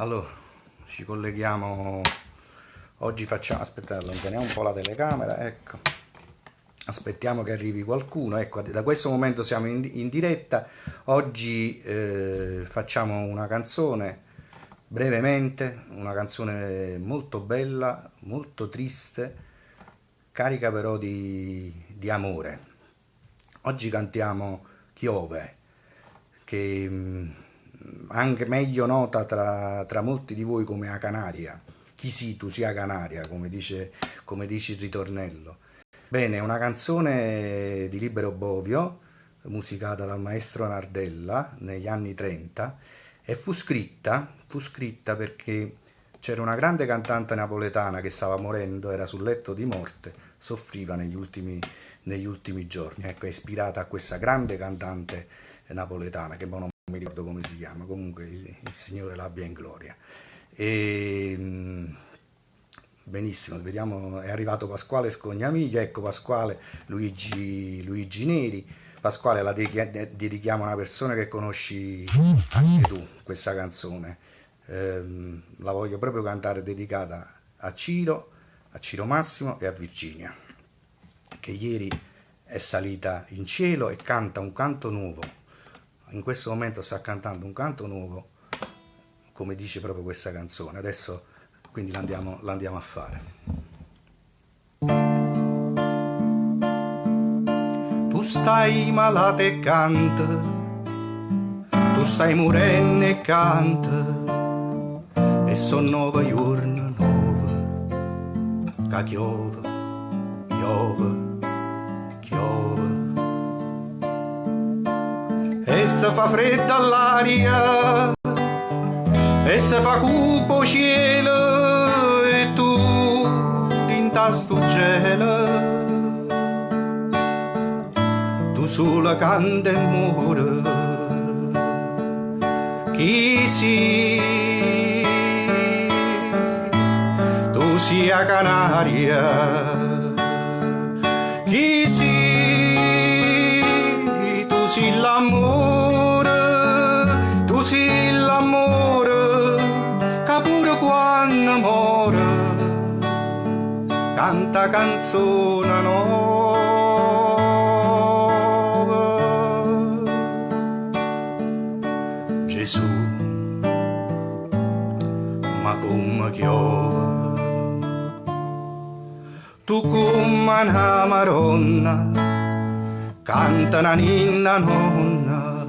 Allora, ci colleghiamo, oggi facciamo, aspettate, allontaniamo un po' la telecamera, ecco, aspettiamo che arrivi qualcuno, ecco, da questo momento siamo in diretta. Oggi facciamo una canzone, brevemente, una canzone molto bella, molto triste, carica però di amore. Oggi cantiamo Chiove, che anche meglio nota tra molti di voi come A Canaria. Chi sì, tu sia Canaria, come dice il ritornello. Bene, è una canzone di Libero Bovio, musicata dal maestro Nardella negli anni 30, e fu scritta perché c'era una grande cantante napoletana che stava morendo, era sul letto di morte, soffriva negli ultimi giorni. Ecco, è ispirata a questa grande cantante napoletana, che non mi ricordo come si chiama, comunque il Signore l'abbia in gloria. Benissimo, vediamo, è arrivato Pasquale Scognamiglia, ecco Pasquale Luigi Neri. Pasquale, la dedichiamo a una persona che conosci anche tu, questa canzone. La voglio proprio cantare, dedicata a Ciro Massimo e a Virginia, che ieri è salita in cielo e canta un canto nuovo. In questo momento sta cantando un canto nuovo, come dice proprio questa canzone. Adesso quindi l'andiamo a fare. Tu stai malata e canta, tu stai morendo e canta, e son 9 giorni 9, che chiove, e se fa fredda all'aria, e se fa cupo cielo, e tu rintasto gelo, tu sola canta e muore. Chi sì, tu sia Canaria, chi sì, tu sì l'amore, tu sì l'amore, che pure quando muore canta canzone nuova. Gesù, ma come chiove, tu come una maronna, canta una ninna nonna,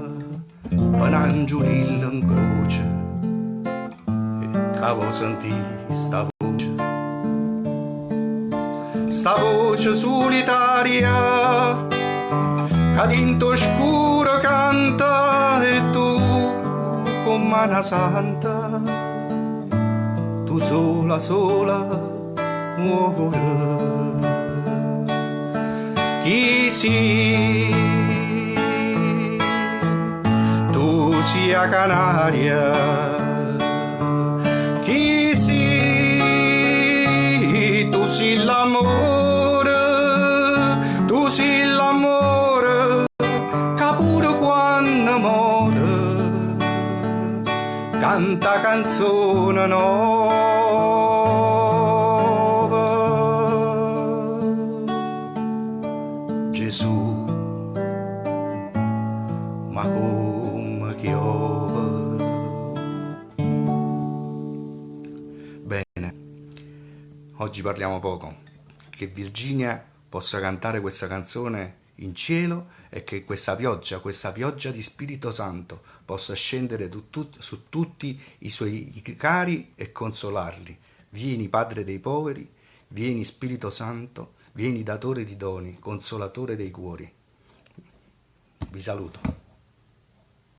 un angiolillo in croce, e cavo sentì sta voce solitaria, che dinto scuro canta, e tu come una santa, tu sola muore. Chi sì, tu sia Canaria, chi sì, tu sì l'amore, tu sì l'amore, che pure quando muore canta canzone nuova. Gesù, ma come chiove. Bene, oggi parliamo poco, che Virginia possa cantare questa canzone in cielo e che questa pioggia di Spirito Santo possa scendere su tutti i suoi cari e consolarli. Vieni Padre dei poveri, vieni Spirito Santo, vieni datore di doni, consolatore dei cuori. Vi saluto.